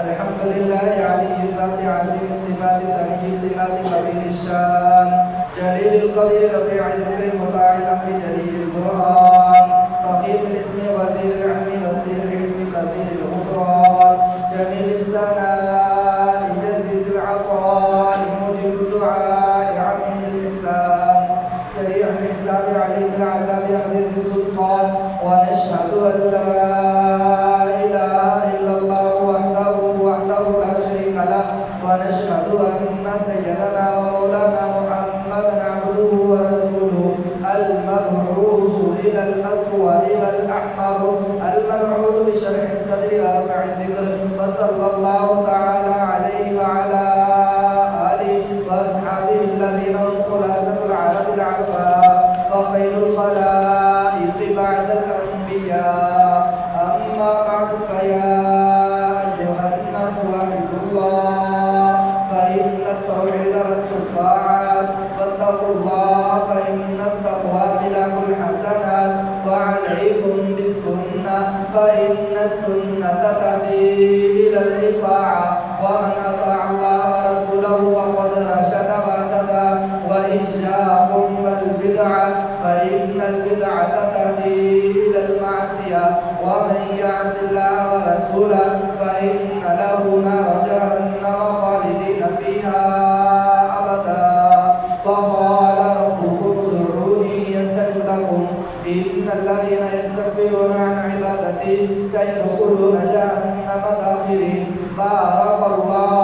الحمد لله علي الذات عظيم الصفات سميع الصفات كبير الشان جليل القدير رفيع الذكر مطاع الامر جليل البرهان رقيب الاسم وزير العلم وسير العلم كثير الغفران جميل الثناء جزيز العطاء موجب الدعاء عميم الاحسان سريع الحساب عليم العذاب عزيز السلطان ونشهد ان لا ونشهد أن سيدنا ومولانا محمدا عبده ورسوله المبعوث إلى الأسود الأحمر المبعوث بشرح الصدر ورفع الذكر وصلى الله تعالى عليه وعلى آله وأصحابه الذين هم خلاصة العرب العرفاء وخير الخلائق بعد الأنبياء أما بعد فيا أيها الناس وحدوا الله فإن التوحيد رأس الطاعات واتقوا الله فإن التقوى ملاك الحسنات وعليكم بالسنة فإن السنة تهدي إلى الإطاعة ومن أطاع الله ورسوله فقد رشد واهتدى وإياكم والبدعة فإن البدعة تهدي إلى المعصية ومن يعص الله ورسوله فإن له نار جهنم خالدين فيها أبدا وقال ربكم ادعوني يستجب لكم إن الذين يستكبرون عن عبادتي سيدخلون جهنم داخرين بارك الله